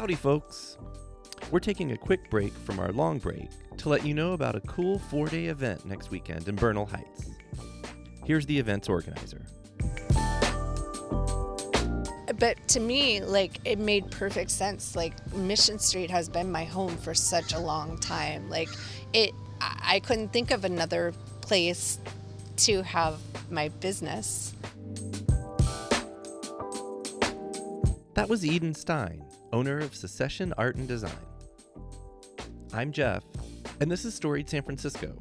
Howdy, folks. We're taking a quick break from our long break to let you know about a cool 4-day event next weekend in Bernal Heights. Here's the event's organizer. But to me, it made perfect sense. Mission Street has been my home for such a long time. I couldn't think of another place to have my business. That was Eden Stein, owner of Secession Art and Design. I'm Jeff, and this is Storied San Francisco.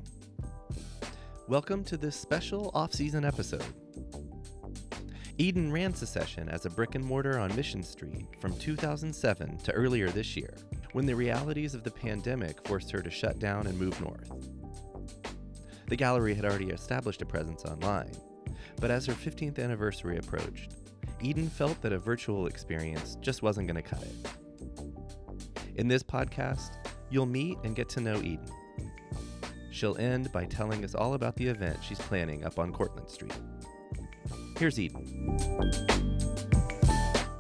Welcome to this special off-season episode. Eden ran Secession as a brick and mortar on Mission Street from 2007 to earlier this year, when the realities of the pandemic forced her to shut down and move north. The gallery had already established a presence online, but as her 15th anniversary approached, Eden felt that a virtual experience just wasn't going to cut it. In this podcast, you'll meet and get to know Eden. She'll end by telling us all about the event she's planning up on Cortland Street. Here's Eden.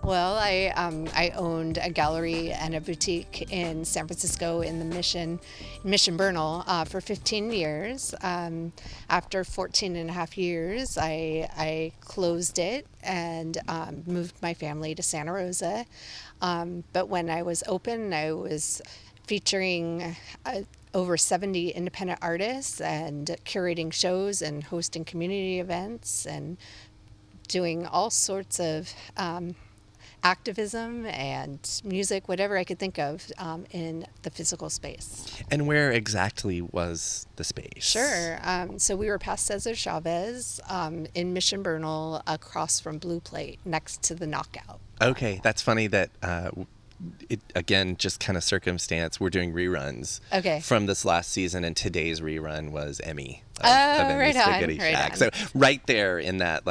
Well, I owned a gallery and a boutique in San Francisco in the Mission Bernal for 15 years. After 14 and a half years, I closed it and moved my family to Santa Rosa. But when I was open, I was featuring over 70 independent artists and curating shows and hosting community events and doing all sorts of activism and music, whatever I could think of in the physical space. And where exactly was the space? Sure. So we were past Cesar Chavez in Mission Bernal across from Blue Plate next to the Knockout. Okay, that's funny that it, again, just kind of circumstance. We're doing reruns from this last season, and today's rerun was Emmy of Emmy's Spaghetti Shack. So right there in that,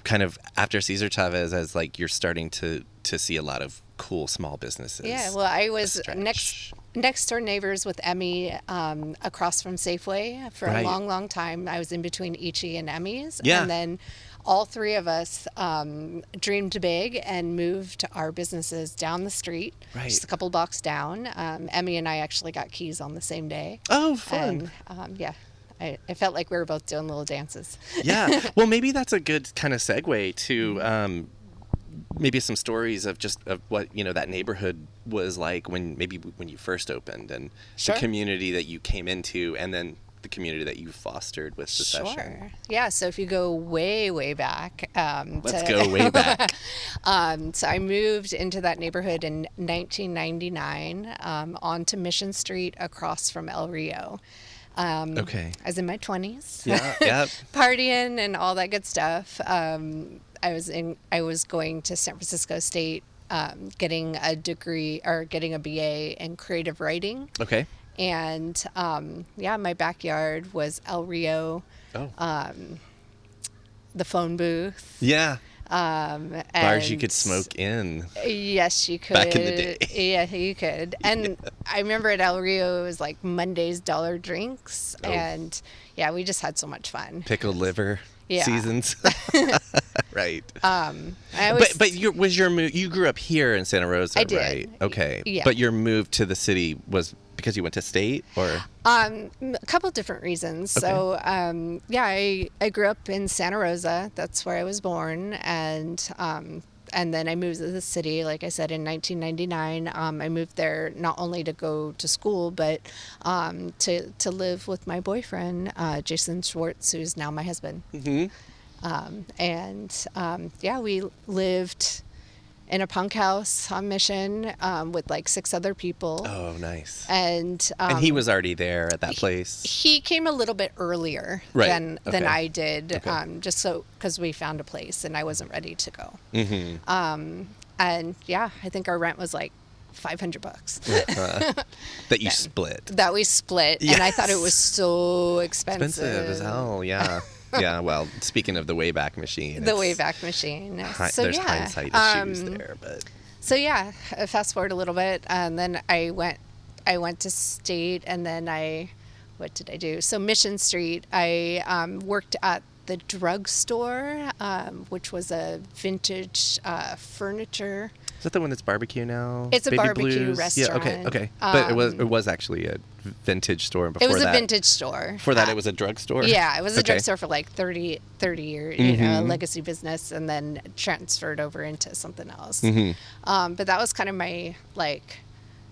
kind of after Cesar Chavez, as you're starting to see a lot of cool small businesses. Yeah, well, I was next door neighbors with Emmy across from Safeway for a long, long time. I was in between Ichi and Emmy's. Yeah. And then all three of us dreamed big and moved our businesses down the street, just a couple blocks down. Emmy and I actually got keys on the same day. Oh, fun. And, yeah. I felt like we were both doing little dances. Yeah. Well, maybe that's a good kind of segue to maybe some stories of what, that neighborhood was like when you first opened, and the community that you came into, and then the community that you fostered with Secession. Sure. Yeah. So if you go way, way back. Let's go way back. So I moved into that neighborhood in 1999 onto Mission Street across from El Rio. I was in my 20s, partying and all that good stuff. I was going to San Francisco State, getting a degree or getting a BA in creative writing. Okay. And my backyard was El Rio, the phone booth. Yeah. Bars you could smoke in. Yes, you could. Back in the day. Yeah, you could. And I remember at El Rio, it was like Monday's dollar drinks. Oh. And we just had so much fun. Pickled liver seasons. Right. But you grew up here in Santa Rosa, I did. Right? Okay. Yeah. But your move to the city was because you went to state, or? A couple different reasons. Okay. So, I grew up in Santa Rosa. That's where I was born. And then I moved to the city, like I said, in 1999. I moved there not only to go to school, but to live with my boyfriend, Jason Schwartz, who's now my husband. Mm-hmm. We lived in a punk house on Mission with 6 other people. Oh, nice. And he was already there at that place? He came a little bit earlier than I did, just so because we found a place and I wasn't ready to go. Mm-hmm. I think our rent was $500. That you split. That we split, yes. And I thought it was so expensive. Expensive as hell, yeah. Yeah, well, speaking of the Wayback Machine. The Wayback Machine. There's hindsight issues there, but. So fast forward a little bit, and then I went to state, and then what did I do? So Mission Street, I worked at the drugstore, which was a vintage furniture Is that the one that's barbecue now? It's a Baby barbecue Blues? restaurant. Yeah, okay. But it was actually a vintage store before that. It was a vintage store. Before that, it was a drugstore? Yeah, it was a drugstore for like 30 years, a legacy business, and then transferred over into something else. But that was kind of my, like,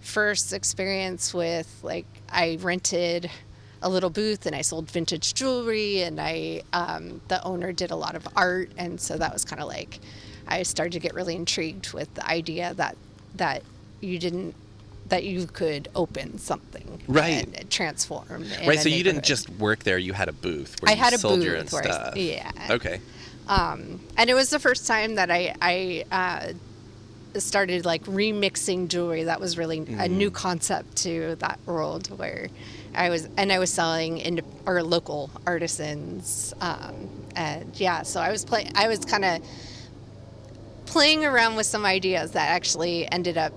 first experience with, like, I rented a little booth and I sold vintage jewelry, and the owner did a lot of art, and so that was kind of like, I started to get really intrigued with the idea that you could open something, right, and transform. Right. So you didn't just work there; you had a booth where you sold your own stuff. Yeah. Okay. And it was the first time that I started like remixing jewelry. That was really a new concept to that world, where I was selling our local artisans, and yeah. So I was kind of playing around with some ideas that actually I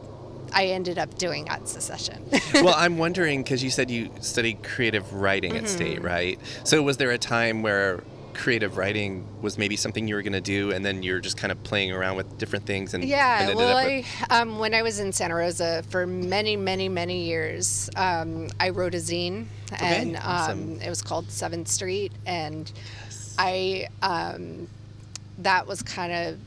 ended up doing at Secession. Well, I'm wondering, because you said you studied creative writing at State, right? So was there a time where creative writing was maybe something you were going to do, and then you're just kind of playing around with different things? And when I was in Santa Rosa for many, many, many years, I wrote a zine, and awesome. It was called 7th Street, and that was kind of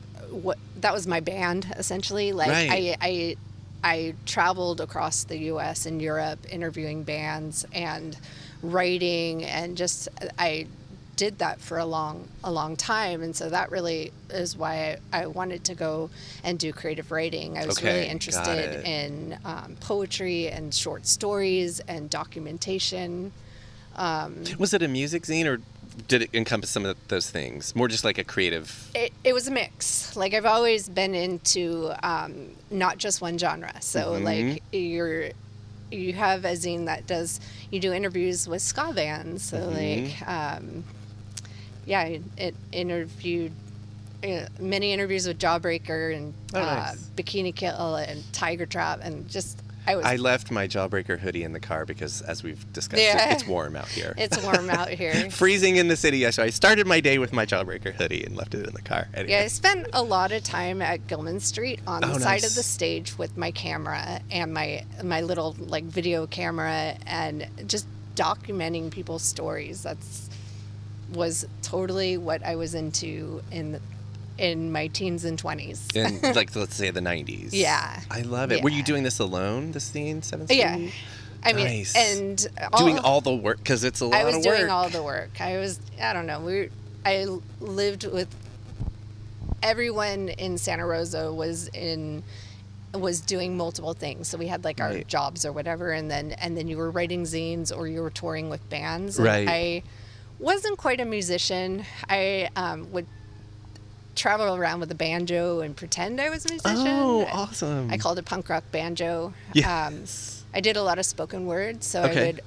that was my band, essentially. Like, right. I traveled across the U.S. and Europe interviewing bands and writing, and just I did that for a long time, and so that really is why I wanted to go and do creative writing. I was really interested in poetry and short stories and documentation. Was it a music zine, or did it encompass some of those things? More just like a creative... It was a mix. Like, I've always been into not just one genre. So, like, you have a zine that you do interviews with ska bands. So, it interviewed many interviews with Jawbreaker and nice. Bikini Kill and Tiger Trap, and just... I left my Jawbreaker hoodie in the car because, as we've discussed, it's warm out here. It's warm out here. Freezing in the city. So I started my day with my Jawbreaker hoodie and left it in the car. Anyway. Yeah, I spent a lot of time at Gilman Street on the side of the stage with my camera and my little, like, video camera, and just documenting people's stories. Was totally what I was into in my teens and 20s. In, like, let's say the 90s. Yeah. I love it. Yeah. Were you doing this alone, the scene, 7th Street? Yeah. I mean, nice. And doing all the work, because it's a lot of work. I was doing all the work. I don't know. I lived with everyone in Santa Rosa was doing multiple things. So we had, like, our jobs or whatever, and then you were writing zines or you were touring with bands. Right. I wasn't quite a musician. I would travel around with a banjo and pretend I was a musician. Oh, awesome. I called it punk rock banjo. Yes. I did a lot of spoken word, so I would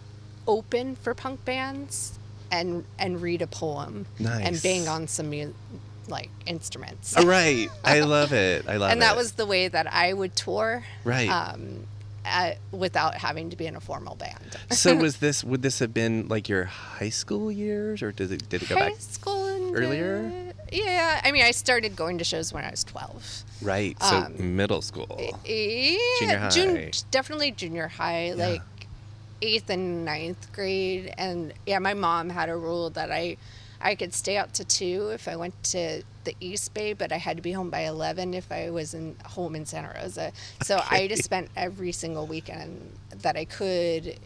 open for punk bands and read a poem. Nice. And bang on some instruments. Right. I love it. And that was the way that I would tour. Right. Without having to be in a formal band. So would this have been like your high school years, or did it go back earlier? Yeah, I mean, I started going to shows when I was 12. Right, so middle school. Yeah, junior high. Definitely junior high, like 8th and 9th grade. And yeah, my mom had a rule that I could stay out to 2 if I went to the East Bay, but I had to be home by 11 if I was home in Santa Rosa. So I just spent every single weekend that I could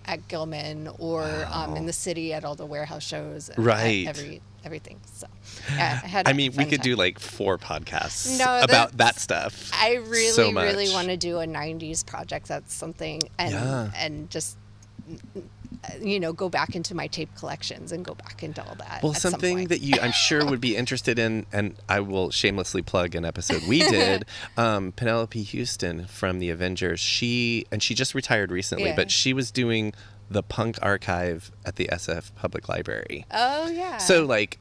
at Gilman or in the city at all the warehouse shows. Right. Everything. So yeah, we could do like 4 podcasts about that stuff. I really want to do a 90s project. That's something, and just go back into my tape collections and go back into all that. Well, something that you, I'm sure, would be interested in, and I will shamelessly plug an episode we did. Penelope Houston from the Avengers. She just retired recently, but she was doing the punk archive at the SF Public Library. Oh yeah. So like.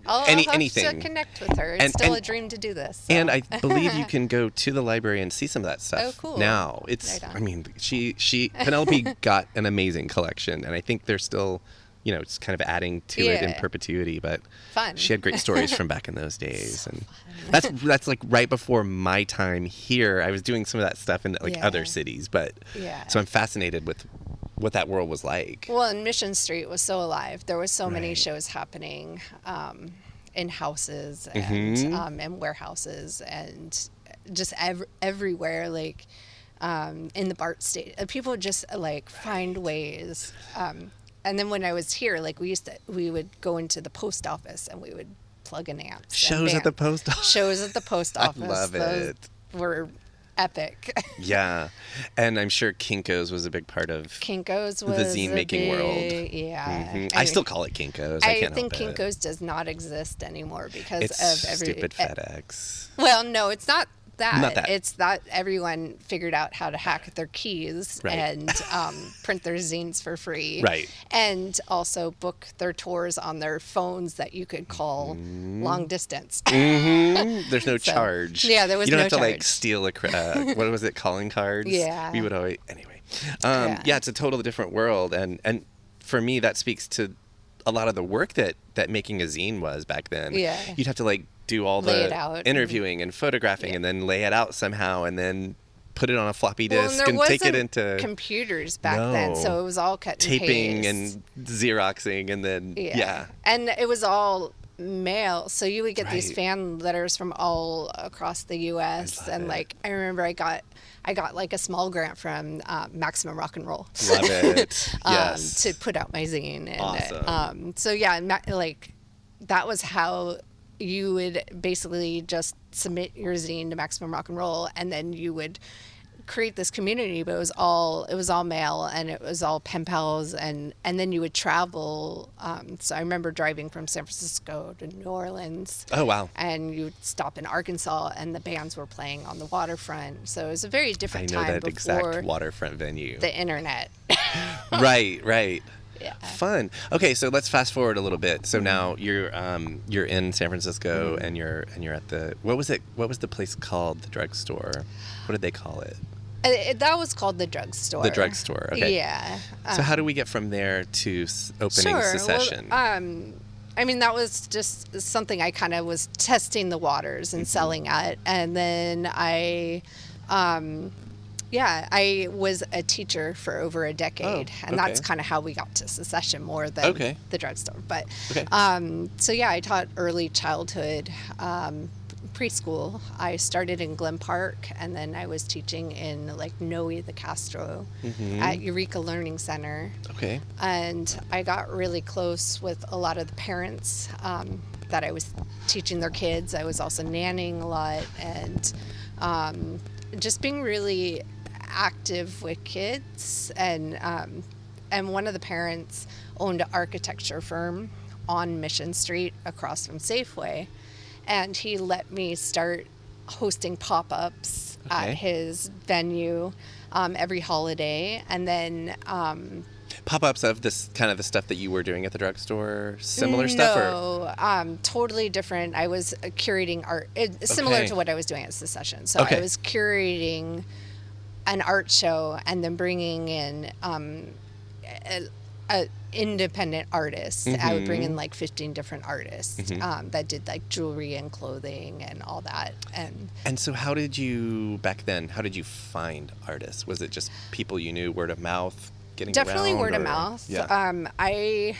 I'll anything. have to connect with her. It's still a dream to do this. So. And I believe you can go to the library and see some of that stuff. Oh, cool. Now it's, I mean, she Penelope got an amazing collection, and I think there's still you know, just kind of adding to it in Yeah. perpetuity. But Fun. she had great stories from back in those days. So And fun. that's like right before my time here. I was doing some of that stuff in like Yeah. other cities, but Yeah. so I'm fascinated with what that world was like. Well, and Mission Street was so alive. There was so many Right. shows happening in houses Mm-hmm. and warehouses and just everywhere, like in the BART state. People just like find ways. And then when I was here, like we would go into the post office and we would plug in amps. Shows at the post office. Shows at the post office. I love Those it. were epic. Yeah. And I'm sure Kinko's was a big part of Kinko's the was zine a making world. Yeah. Mhm. I still call it Kinko's. I can't think help it. Kinko's does not exist anymore because It's of stupid FedEx. Well, no, it's not that. Not that. It's that everyone figured out how to hack their keys Right. and print their zines for free. Right. And also book their tours on their phones that you could call long distance. Mm-hmm. There's no So, charge. yeah, there was You don't no have to like charge. steal what was it, calling cards? Yeah. We would always anyway. Yeah. Yeah, it's a totally different world, and for me that speaks to a lot of the work that making a zine was back then. Yeah. You'd have to like do all Lay it the out. interviewing and photographing, Yeah. and then lay it out somehow, and then put it on a floppy Well, disk and there take it wasn't into computers back then, No. so it was all cut and taping paste. and Xeroxing, and then yeah. And it was all mail, so you would get these Right. fan letters from all across the U.S. love And it. like I remember, I got like a small grant from Maximum Rock and Roll. Love it. Yes. To put out my zine. And, Awesome. so yeah, like that was how you would basically just submit your zine to Maximum Rock and Roll, and then you would create this community. But it was all mail, and it was all pen pals, and then you would travel. So I remember driving from San Francisco to New Orleans. Oh wow. And you'd stop in Arkansas, and the bands were playing on the waterfront. So it was a very I different know time that before exact waterfront venue. the internet. Right. Yeah. Fun. Okay, so let's fast forward a little bit. So now you're in San Francisco, and you're at the what was the place called? The drugstore. What did they call it? That was called the drugstore. The drugstore. Okay. Yeah. So how do we get from there to opening Secession? Well, I mean, that was just something I kind of was testing the waters and selling at, and then I was a teacher for over a decade, and that's okay. kind of how we got to Secession more than Okay. the drugstore. But Okay. so yeah, I taught early childhood, preschool. I started in Glen Park, and then I was teaching in like Noe the Castro at Eureka Learning Center. Okay. And I got really close with a lot of the parents that I was teaching their kids. I was also nannying a lot, and just being really active with kids. And one of the parents owned an architecture firm on Mission Street across from Safeway, and he let me start hosting pop-ups at his venue every holiday. And then Pop-ups of this kind of the stuff that you were doing at the drugstore, similar stuff, or No, totally different. I was curating art, similar Okay. to what I was doing at Secession. So Okay. I was curating an art show and then bringing in a independent artists. I would bring in like 15 different artists that did like jewelry and clothing and all that. And so how did you find artists? Was it just people you knew, word of mouth, getting Definitely around, word of or- mouth. Yeah. I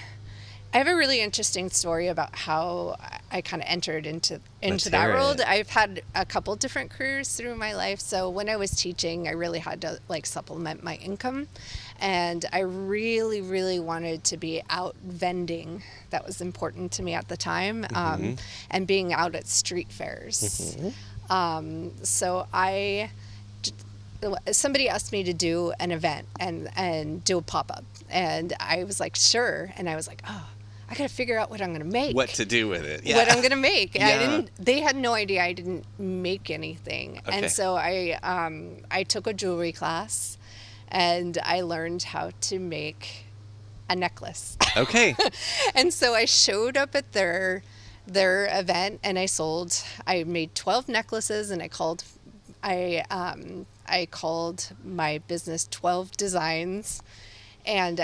have a really interesting story about how I kind of entered into Let's that hear world. it. I've had a couple different careers through my life. So when I was teaching, I really had to like supplement my income, and I really, really wanted to be out vending. That was important to me at the time, and being out at street fairs. So somebody asked me to do an event and do a pop-up, and I was like, sure. And I was like, oh, I gotta figure out what I'm gonna make. What to do with it? Yeah. What I'm gonna make. Yeah. They had no idea I didn't make anything. Okay. And so I took a jewelry class, and I learned how to make a necklace. Okay. And so I showed up at their event, and I made 12 necklaces, and I called my business 12 Designs. And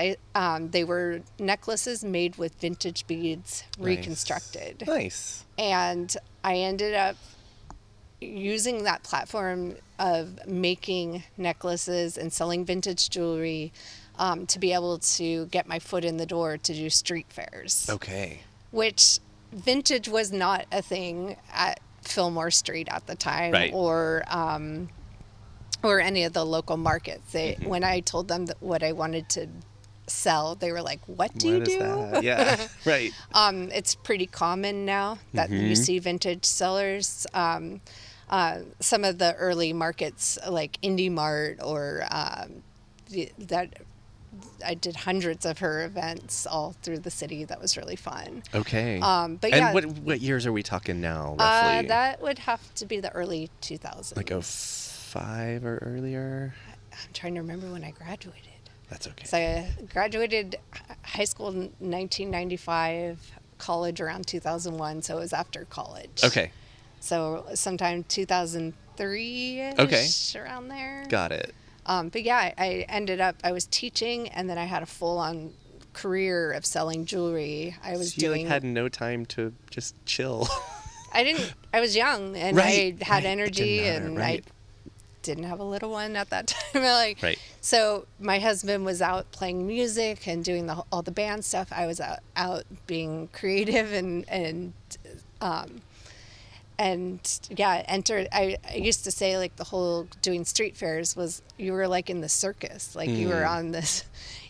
they were necklaces made with vintage beads reconstructed. Nice. And I ended up using that platform of making necklaces and selling vintage jewelry to be able to get my foot in the door to do street fairs. Okay. Which vintage was not a thing at Fillmore Street at the time, right. or any of the local markets. When I told them what I wanted to sell, they were like, "What do you do?" That? Yeah, right. It's pretty common now that you see vintage sellers. Some of the early markets, like Indie Mart, or that I did hundreds of her events all through the city. That was really fun. Okay. But yeah. And what years are we talking now, roughly? That would have to be the early 2000s. Like 05 or earlier? I'm trying to remember when I graduated. That's okay. So I graduated high school in 1995, college around 2001, so it was after college. Okay. So sometime 2003-ish, okay. around there. Got it. But yeah, I was teaching, and then I had a full-on career of selling jewelry. You had no time to just chill. I was young, and right, I had right. energy, and right. I didn't have a little one at that time. Right. So my husband was out playing music and doing all the band stuff. I was out being creative and yeah, I used to say, like, the whole doing street fairs was, you were like in the circus, like you were on this,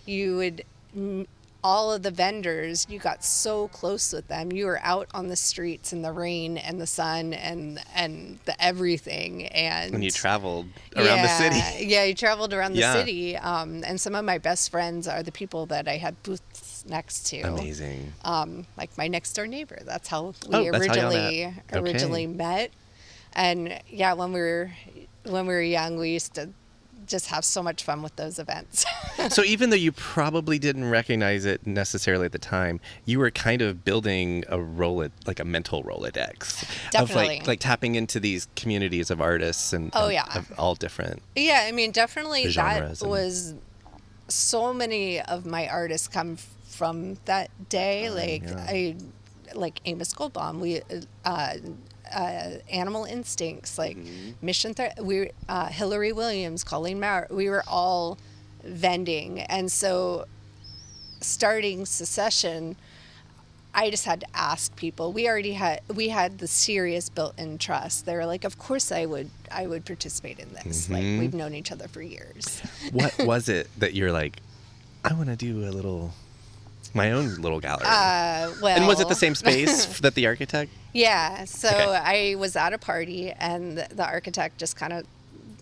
you would, all of the vendors, you got so close with them. You were out on the streets in the rain and the sun and the everything. And you traveled around the city. Yeah, you traveled around the city. And some of my best friends are the people that I had booths next to. Amazing. Like my next door neighbor. That's how we originally met. And yeah, when we were young, we used to just have so much fun with those events. So even though you probably didn't recognize it necessarily at the time, you were kind of building a mental Rolodex. Definitely. Of like tapping into these communities of artists and of all different. Yeah, I mean, definitely genres that was, so many of my artists come from that day. Like Amos Goldbaum, Animal Instincts, like Mission. Hilary Williams, Colleen Maurer. We were all vending, and so starting Secession, I just had to ask people. We had the serious built-in trust. They were like, "Of course I would participate in this. Like, we've known each other for years." What was it that you're like, I want to do my own little gallery? And was it the same space that the architect? Yeah. So I was at a party, and the architect just kind of,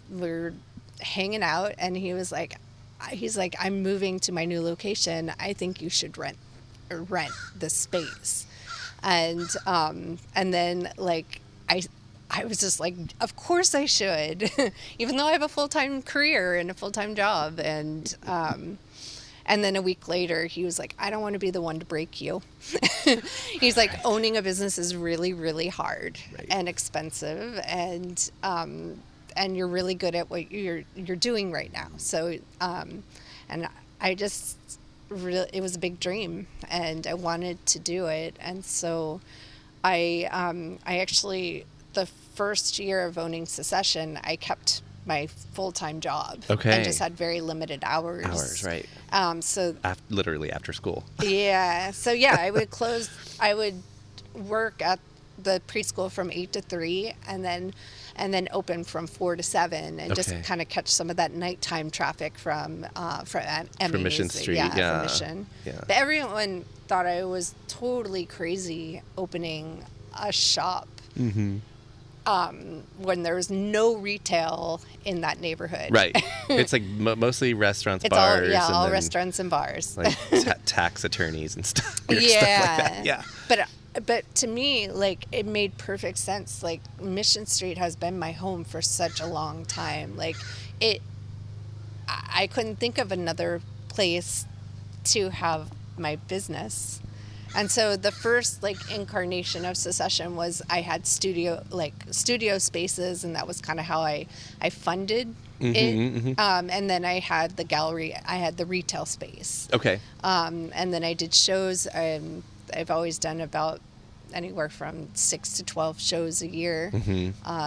we were hanging out, and he's like, "I'm moving to my new location. I think you should rent the space." And then, like, I was just like, of course I should, even though I have a full-time career and a full-time job. And then a week later, he was like, "I don't want to be the one to break you." He's like, "Owning a business is really, really hard and expensive, and you're really good at what you're doing right now." So, and I just really, it was a big dream, and I wanted to do it. And so I actually, the first year of owning Secession, I kept my full-time job. Okay. I just had very limited hours. Right. So literally after school. Yeah. So yeah, I would work at the preschool from 8 to 3, and then open from 4 to 7, and just kind of catch some of that nighttime traffic from Emmy's. From Mission Street. From Mission. Yeah. But everyone thought I was totally crazy opening a shop. Mm-hmm. When there was no retail in that neighborhood. Right. It's like mostly restaurants, bars. All restaurants and bars. Like tax attorneys and stuff. Yeah. Stuff like that. Yeah. But to me, like, it made perfect sense. Like, Mission Street has been my home for such a long time. Like, I couldn't think of another place to have my business. And so the first incarnation of Secession was I had studio spaces, and that was kind of how I funded it. And then I had the gallery, I had the retail space. Okay. And then I did shows. I've always done about anywhere from 6 to 12 shows a year,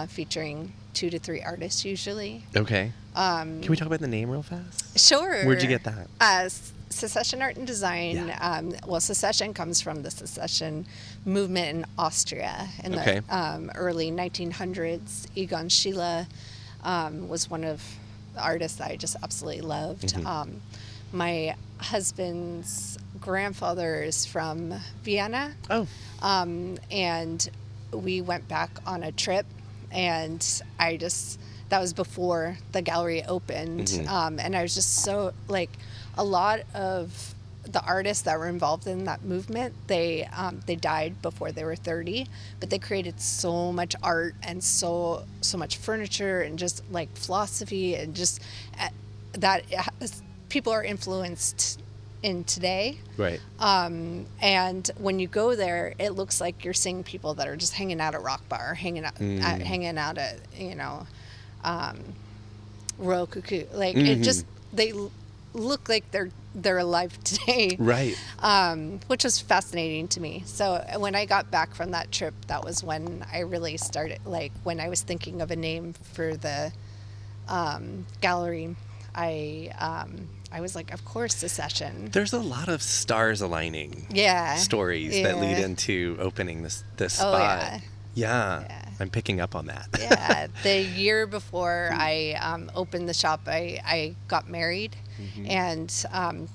featuring 2 to 3 artists usually. Okay. Can we talk about the name real fast? Sure. Where'd you get that? Secession Art and Design. Yeah. Secession comes from the secession movement in Austria in the early 1900s. Egon Schiele was one of the artists that I just absolutely loved. My husband's grandfather is from Vienna. Oh. And we went back on a trip, and that was before the gallery opened. And I was just so, a lot of the artists that were involved in that movement, they died before they were 30, but they created so much art and so much furniture and just philosophy, and just that people are influenced in today. Right. And when you go there, it looks like you're seeing people that are just hanging out at Rock Bar, hanging out at Royal Cuckoo. It just, they look like they're alive today. Right. Which was fascinating to me. So when I got back from that trip, that was when I really started, when I was thinking of a name for the gallery, I was like, of course, Secession. There's a lot of stars aligning stories that lead into opening this spot. Yeah. I'm picking up on that. Yeah. The year before I opened the shop, I got married. And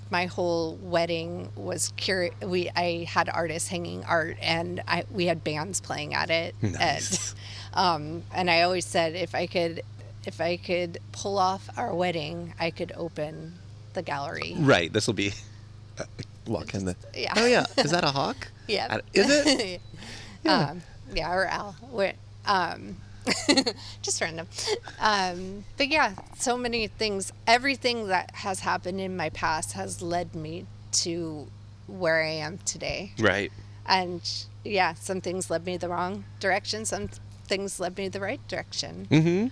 my whole wedding was I had artists hanging art, and we had bands playing at it. Nice. And I always said if I could pull off our wedding, I could open the gallery. Right. This will be walk in the. Yeah. Oh yeah. Is that a hawk? Yeah. Is it? Yeah. Or owl. Just random. But yeah, so many things. Everything that has happened in my past has led me to where I am today. Right. And yeah, some things led me the wrong direction. Some things led me the right direction.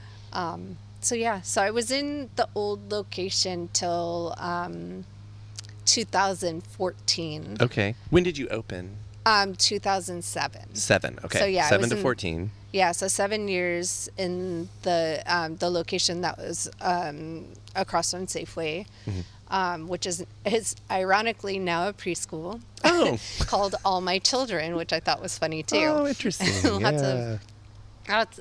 So I was in the old location till 2014. Okay. When did you open? 2007. 7. Okay. So yeah, 7 to 14. Yeah, so 7 years in the location that was across from Safeway, which is ironically now a preschool. Oh. Called All My Children, which I thought was funny too. Oh, interesting.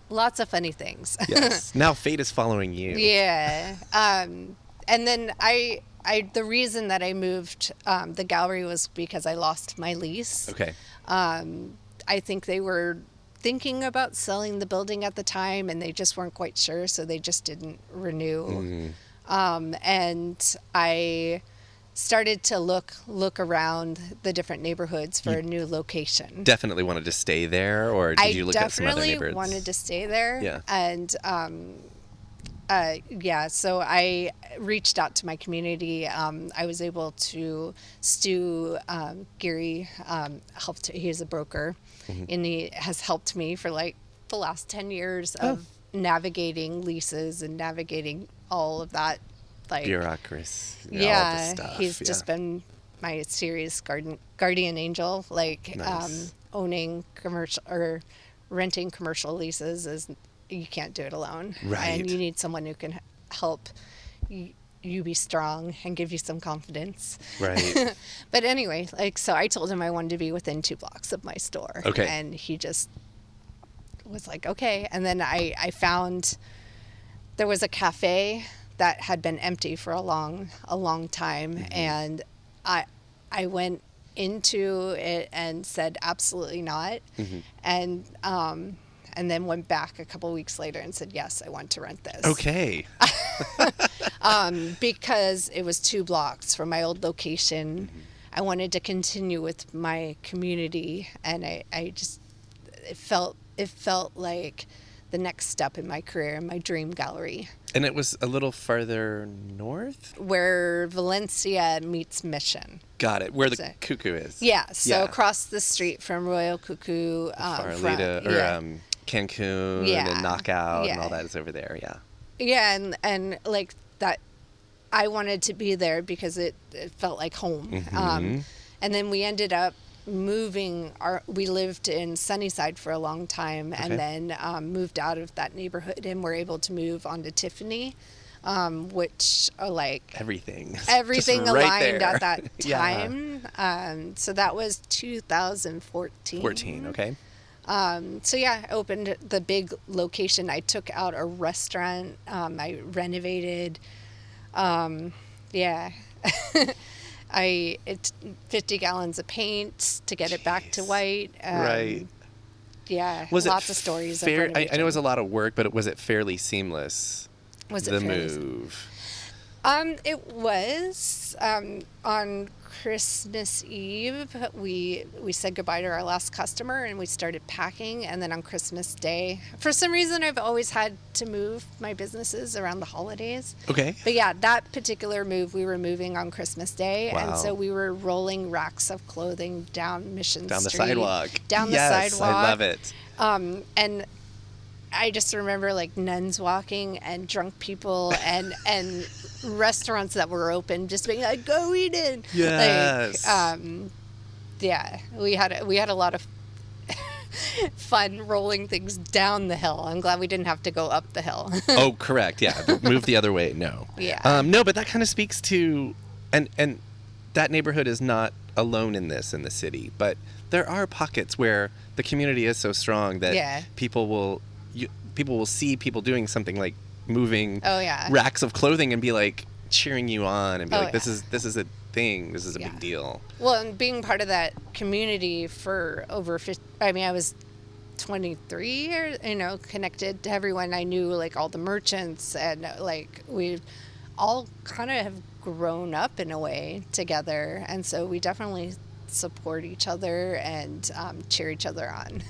Lots of funny things. Yes. Now fate is following you. Yeah. And then the reason that I moved the gallery was because I lost my lease. Okay. I think they were thinking about selling the building at the time, and they just weren't quite sure, so they just didn't renew. And I started to look around the different neighborhoods for a new location. Definitely wanted to stay there, or did you look at some other neighborhoods? I definitely wanted to stay there. Yeah. And so I reached out to my community. I was able to, Stu Geary helped, he's a broker, and he has helped me for the last 10 years of navigating leases and navigating all of that. Bureaucracy. All the stuff. He's just been my serious guardian angel. Nice. Owning commercial or renting commercial leases you can't do it alone. Right. And you need someone who can help you be strong and give you some confidence. Right. But anyway, so I told him I wanted to be within 2 blocks of my store. Okay. And he just was like, okay. And then I found there was a cafe that had been empty for a long time. And I went into it and said, absolutely not. And then went back a couple weeks later and said, yes, I want to rent this. Okay. Because it was 2 blocks from my old location. I wanted to continue with my community, and it felt like the next step in my career, in my dream gallery. And it was a little farther north? Where Valencia meets Mission. Got it. Where the Cuckoo is. Yeah. So across the street from Royal Cuckoo. Farlita, Cancun and Knockout and all that is over there. Yeah. Yeah. And like that, I wanted to be there because it felt like home. Mm-hmm. And then we ended up moving. We lived in Sunnyside for a long time, and then moved out of that neighborhood, and were able to move on to Tiffany, which are like everything aligned right at that time. So that was 2014. 14, okay. So I opened the big location. I took out a restaurant. I renovated. It's 50 gallons of paint to get it back to white. Right. Yeah. Was lots of stories. I know it was a lot of work, but was it fairly seamless? Was it the fairly move? It was on Christmas Eve. We said goodbye to our last customer and we started packing. And then on Christmas Day, for some reason, I've always had to move my businesses around the holidays. Okay. But yeah, that particular move, we were moving on Christmas Day. Wow. And so we were rolling racks of clothing down Mission Street. Down the sidewalk. Down the sidewalk. I love it. And I just remember like nuns walking and drunk people and restaurants that were open just being like, go eat in. Yes. We had a lot of fun rolling things down the hill. I'm glad we didn't have to go up the hill. Oh, correct. Yeah. Move the other way. No. Yeah. No, but that kind of speaks to, and that neighborhood is not alone in this in the city, but there are pockets where the community is so strong that people will see people doing something like moving racks of clothing and be like cheering you on and be like, this is a thing. This is a big deal. Well, and being part of that community for over 50, I mean, I was 23 years, connected to everyone. I knew like all the merchants, and like we all kind of have grown up in a way together. And so we definitely support each other and cheer each other on.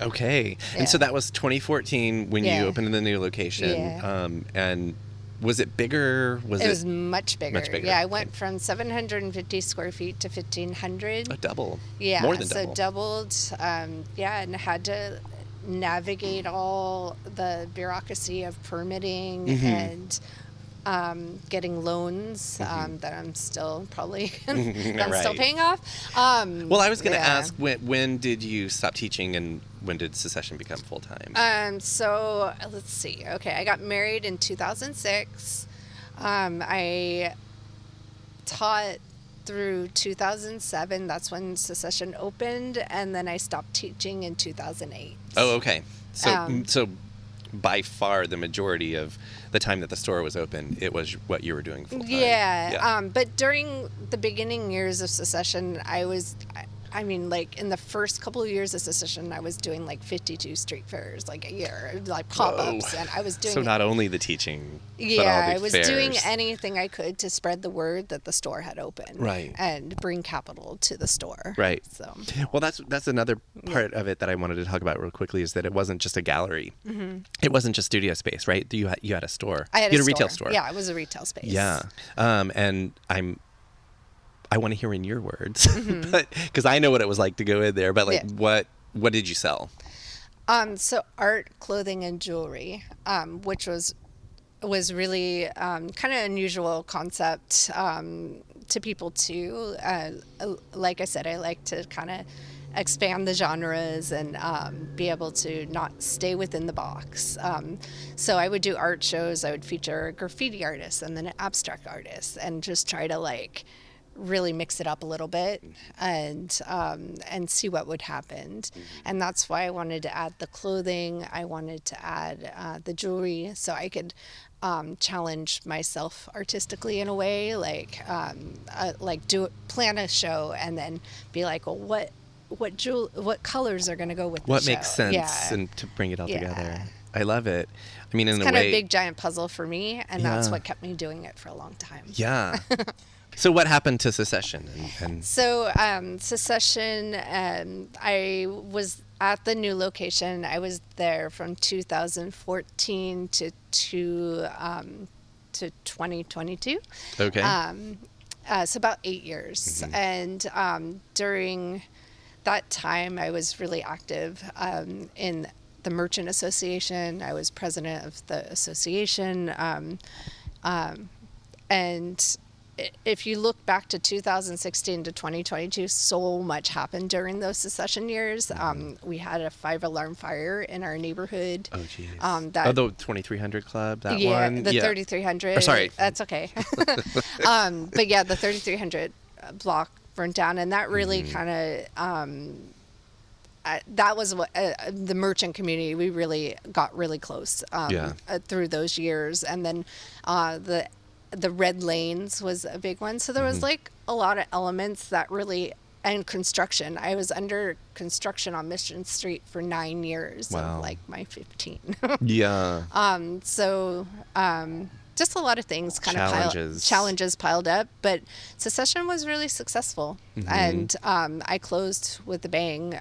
Okay. Yeah. And so that was 2014 when you opened the new location. Yeah. And was it bigger? It was much bigger. Much bigger. Yeah, I went from 750 square feet to 1,500. A double. Yeah. More than double. So doubled. And had to navigate all the bureaucracy of permitting and getting loans that I'm still probably still paying off. Well, I was going to ask, when did you stop teaching and when did Secession become full time? So let's see. Okay, I got married in 2006. I taught through 2007. That's when Secession opened, and then I stopped teaching in 2008. Oh, okay. So by far the majority of the time that the store was open, it was what you were doing full time. Yeah. But during the beginning years of Secession, like in the first couple of years of Secession, I was doing like 52 street fairs like a year, like pop-ups. And I was doing... So not only the teaching, but all the I was fairs. doing anything I could to spread the word that the store had opened. Right. And bring capital to the store. Right. So. Well, that's another part of it that I wanted to talk about real quickly, is that it wasn't just a gallery. Mm-hmm. It wasn't just studio space, right? You had a store. I had a store. retail store. Yeah, it was a retail space. Yeah. And I want to hear in your words, but because I know what it was like to go in there. But like, what did you sell? So art, clothing, and jewelry, which was really kind of unusual concept to people too. Like I said, I like to kind of expand the genres and be able to not stay within the box. So I would do art shows. I would feature a graffiti artist and then an abstract artist, and just try to like really mix it up a little bit and see what would happen. And that's why I wanted to add the clothing. I wanted to add the jewelry so I could challenge myself artistically in a way, plan a show and then be like, well, what colors are going to go with what the makes show? sense and to bring it all together. I love it. I mean, it's in a kind way, of a big giant puzzle for me, and that's what kept me doing it for a long time. Yeah. So what happened to Secession? So Secession, I was at the new location. I was there from 2014 to 2022. Okay. So about 8 years. And during that time, I was really active in the Merchant Association. I was president of the association. And if you look back to 2016 to 2022, so much happened during those secession years. We had a 5-alarm fire in our neighborhood. Oh, geez. The 2300 Club, that one? one? The 3300. Or, sorry. That's okay. But yeah, the 3300 block burned down, and that really kind of... that was what the merchant community, we really got really close through those years. And then the red lanes was a big one. So there was like a lot of elements that really, and construction. I was under construction on Mission Street for 9 years of like my 15. So just a lot of things kind of challenges piled up, but Secession was really successful. And I closed with a bang.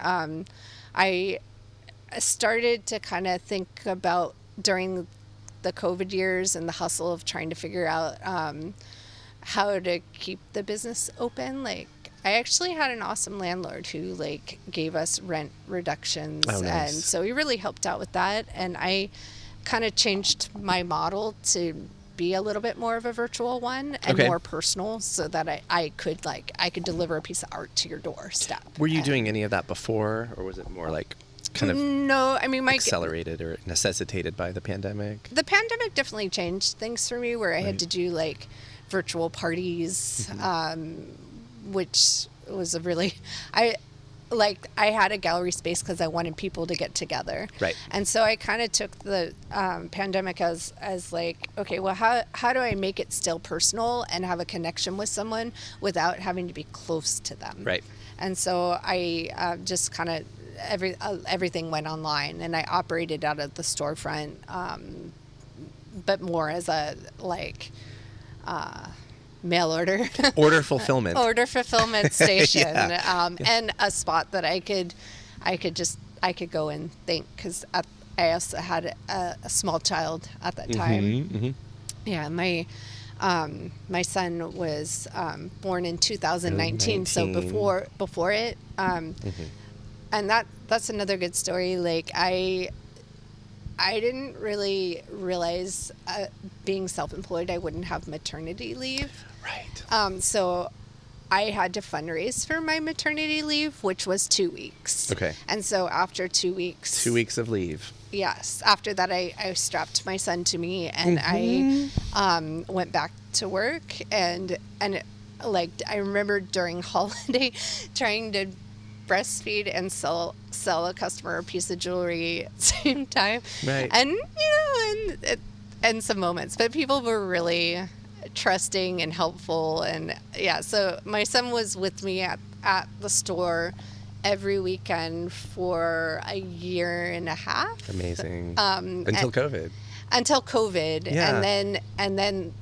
I started to kind of think about during the COVID years and the hustle of trying to figure out how to keep the business open. Like, I actually had an awesome landlord who like gave us rent reductions. Oh, nice. And so he really helped out with that. And I kind of changed my model to be a little bit more of a virtual one and more personal, so that I could deliver a piece of art to your doorstep. Were you doing any of that before, or was it more like kind of accelerated or necessitated by the pandemic? The pandemic definitely changed things for me, where I had to do like virtual parties, which was a really, I had a gallery space because I wanted people to get together. Right. And so I kind of took the pandemic as like, okay, well, how do I make it still personal and have a connection with someone without having to be close to them? Right. And so I just kind of, everything went online, and I operated out of the storefront, but more as a mail order fulfillment station, and a spot that I could go and think, because I also had a small child at that time. Yeah, my son was born in 2019, so before it. And that's another good story. Like, I didn't really realize being self-employed, I wouldn't have maternity leave. Right. So I had to fundraise for my maternity leave, which was 2 weeks. Okay. And so after 2 weeks... 2 weeks of leave. Yes. After that, I strapped my son to me, and I went back to work. And I remember during holiday trying to breastfeed and sell a customer a piece of jewelry at the same time. Right. And, and some moments. But people were really trusting and helpful. And, so my son was with me at the store every weekend for a year and a half. Amazing. Until COVID. Until COVID. Yeah. And then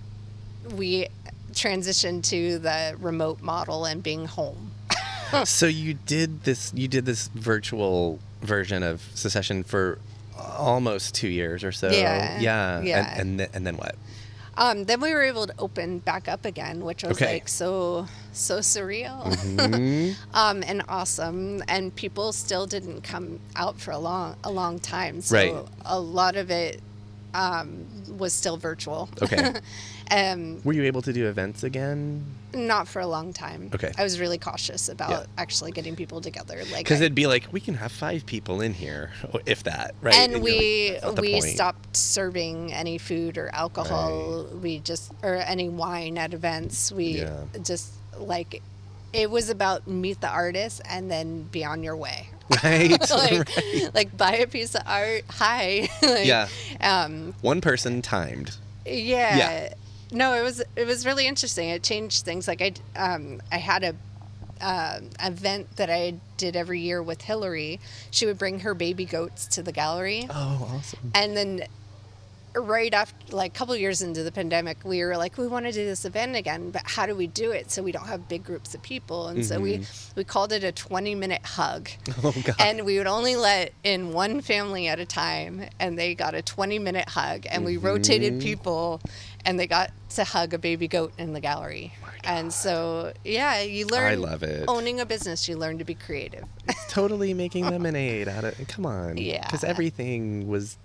we transitioned to the remote model and being home. So you did this virtual version of Secession for almost 2 years or so. Yeah. And then what? Then we were able to open back up again, which was like so surreal and awesome. And people still didn't come out for a long time. So a lot of it was still virtual. Okay. Were you able to do events again? Not for a long time. Okay. I was really cautious about actually getting people together. Because it'd be like, we can have 5 people in here, if that, right? And we stopped serving any food or alcohol. Right. Or any wine at events. We just it was about meet the artist and then be on your way. Right. Like buy a piece of art. Hi. One person timed. Yeah. No, it was really interesting. It changed things. Like I had a event that I did every year with Hilary. She would bring her baby goats to the gallery. Oh, awesome. And then right after, like a couple of years into the pandemic, we were like, we want to do this event again, but how do we do it so we don't have big groups of people? And so we called it a 20-minute hug. Oh, God. And we would only let in one family at a time, and they got a 20-minute hug, and we rotated people, and they got to hug a baby goat in the gallery. And so, yeah, you learn. I love it. Owning a business, you learn to be creative. Totally making lemonade out of, come on. Yeah. Because everything was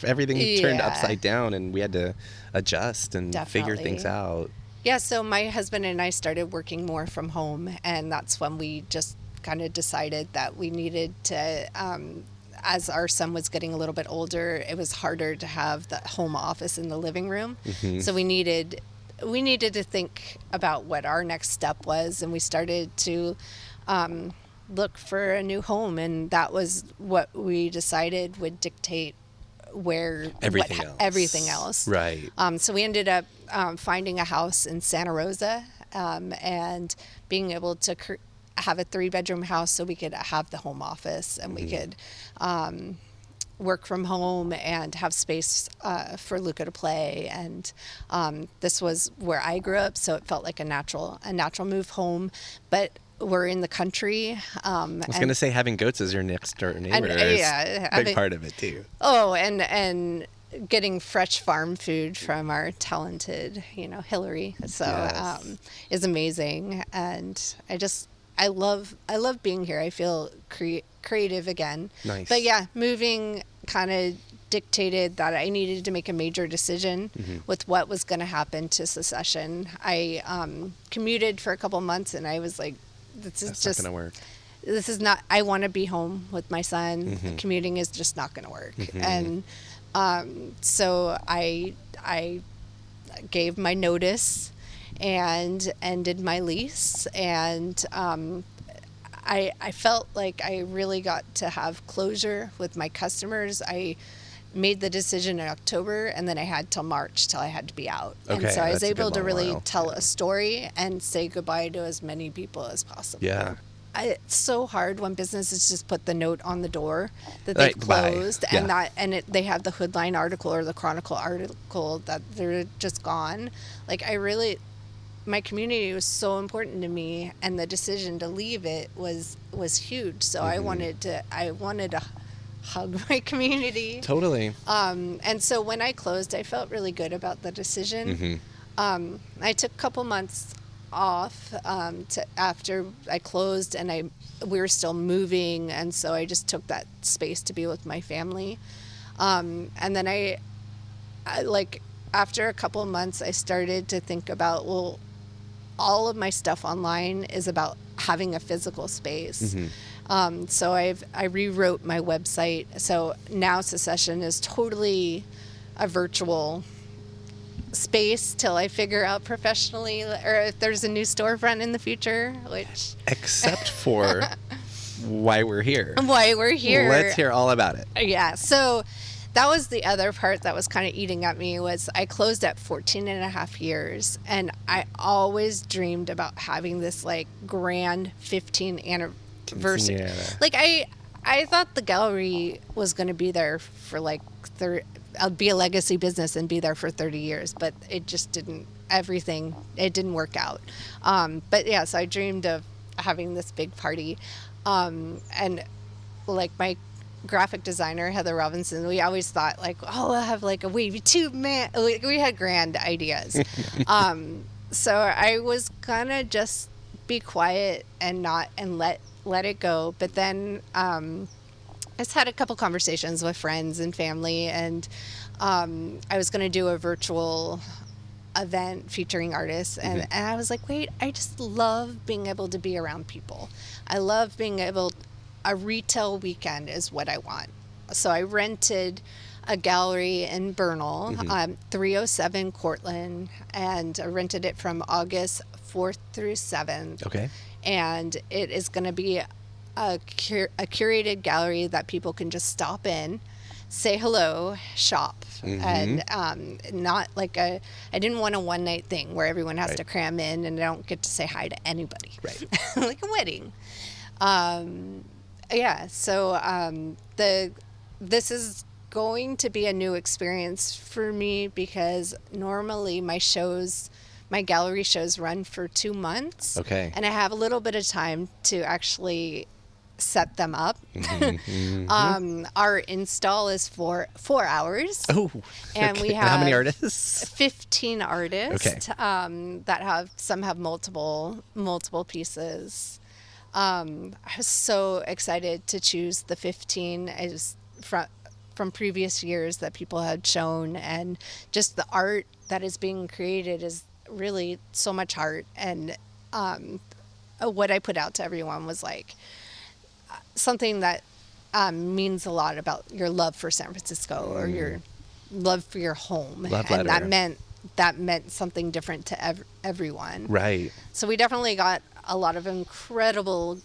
everything turned upside down, and we had to adjust and figure things out. Yeah, so my husband and I started working more from home, and that's when we just kind of decided that we needed to, as our son was getting a little bit older, it was harder to have the home office in the living room. So we needed to think about what our next step was, and we started to look for a new home, and that was what we decided would dictate everything else. Right. So we ended up finding a house in Santa Rosa, and being able to have a 3-bedroom house so we could have the home office, and we could work from home and have space for Luca to play. And this was where I grew up, so it felt like a natural move home. But we're in the country. I was going to say, having goats as your next door neighbor is a big part of it too. Oh, and getting fresh farm food from our talented, Hilary. So is amazing. And I love being here. I feel creative again. Nice. But yeah, moving kind of dictated that I needed to make a major decision with what was going to happen to Secession. I commuted for a couple months, and I was like, That's just not going to work. This is not, I want to be home with my son. Commuting is just not going to work. And so I gave my notice and ended my lease. And I felt like I really got to have closure with my customers. I made the decision in October, and then I had till March till I had to be out. Okay, and so I was able to really while. tell a story and say goodbye to as many people as possible. Yeah. It's so hard when businesses just put the note on the door that they've closed, bye. and they have the Hoodline article or the Chronicle article that they're just gone. Like, my community was so important to me, and the decision to leave it was huge. So I wanted to hug my community. Totally. And so when I closed, I felt really good about the decision. I took a couple months off after I closed, and we were still moving, and so I just took that space to be with my family. And then I after a couple of months, I started to think about, well, all of my stuff online is about having a physical space. So I rewrote my website. So now Secession is totally a virtual space till I figure out professionally, or if there's a new storefront in the future, which... Except for why we're here. Let's hear all about it. Yeah. So that was the other part that was kind of eating at me, was I closed at 14 and a half years, and I always dreamed about having this like grand 15th anniversary. Yeah. Like I thought the gallery was going to be there for like I'll be a legacy business and be there for 30 years, but it just didn't. It didn't work out. But yeah, so I dreamed of having this big party, and like my graphic designer Heather Robinson, we always thought like, oh, we'll have like a wavy tube man. We had grand ideas. So I was gonna just be quiet and let it go. But then I just had a couple conversations with friends and family, and I was going to do a virtual event featuring artists. And I was like, wait, I just love being able to be around people. I love being able, a retail weekend is what I want. So I rented a gallery in Bernal, 307 Cortland, and I rented it from August 4th through 7th. Okay. And it is going to be a curated gallery that people can just stop in, say hello, shop, and not like I didn't want a one-night thing where everyone has to cram in and they don't get to say hi to anybody, like a wedding. Yeah, so this is going to be a new experience for me because normally my gallery shows run for 2 months. Okay. And I have a little bit of time to actually set them up. Our install is for 4 hours. Oh, and okay. we have And how many artists? 15 artists. Okay. That have multiple pieces. I was so excited to choose the 15 from previous years that people had shown, and just the art that is being created is really so much heart. And what I put out to everyone was like something that means a lot about your love for San Francisco or your love for your home. Love and letter. that meant something different to everyone. Right. So we definitely got a lot of incredible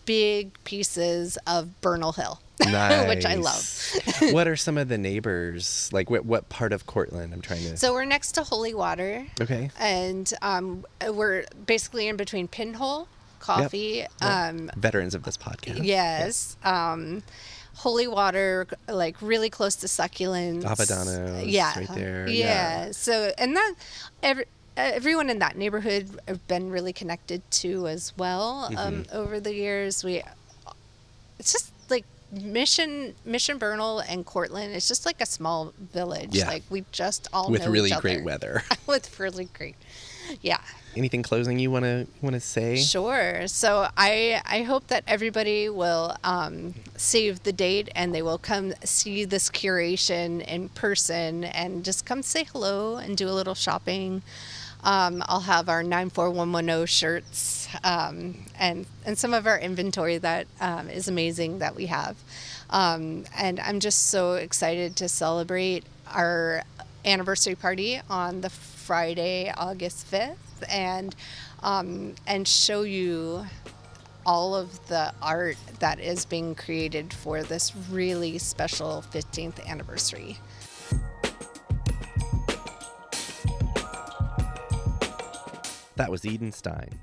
big pieces of Bernal Hill. Nice. Which I love. What are some of the neighbors? Like what part of Cortland? I'm trying to... So we're next to Holy Water. Okay. And we're basically in between Pinhole, Coffy. Yep. Veterans of this podcast. Yes. Holy Water, like really close to Succulents. Avadonos. Yeah. Right there. Yeah. So, and that everyone in that neighborhood have been really connected to as well. Over the years, it's just like Mission Bernal and Cortland. It's just like a small village. Yeah. Like we just all with know really each other. great weather. With really great. Yeah. Anything closing you want to say? Sure. So I hope that everybody will save the date and they will come see this curation in person and just come say hello and do a little shopping. I'll have our 94110 shirts and some of our inventory that is amazing that we have. And I'm just so excited to celebrate our anniversary party on the Friday, August 5th, and show you all of the art that is being created for this really special 15th anniversary. That was Eden Stein.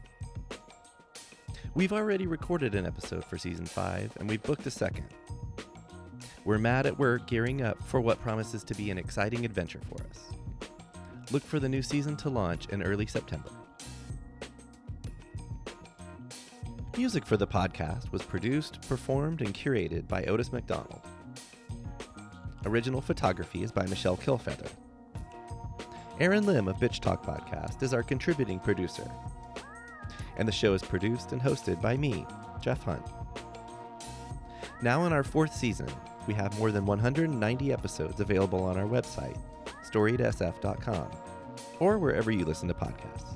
We've already recorded an episode for season 5, and we've booked a second. We're mad at work gearing up for what promises to be an exciting adventure for us. Look for the new season to launch in early September. Music for the podcast was produced, performed, and curated by Otis McDonald. Original photography is by Michelle Kilfeather. Aaron Lim of Bitch Talk Podcast is our contributing producer. And the show is produced and hosted by me, Jeff Hunt. Now in our 4th season, we have more than 190 episodes available on our website, storiedsf.com, or wherever you listen to podcasts.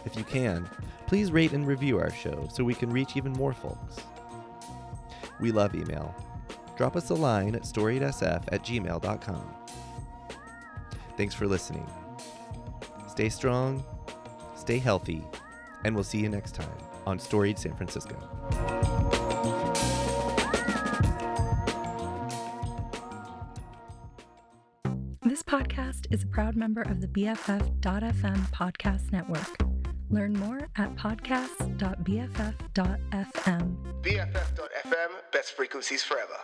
If you can, please rate and review our show so we can reach even more folks. We love email. Drop us a line at storiedsf@gmail.com. Thanks for listening. Stay strong, stay healthy, and we'll see you next time on Storied San Francisco. This podcast is a proud member of the BFF.FM podcast network. Learn more at podcast.bff.fm. BFF.FM, best frequencies forever.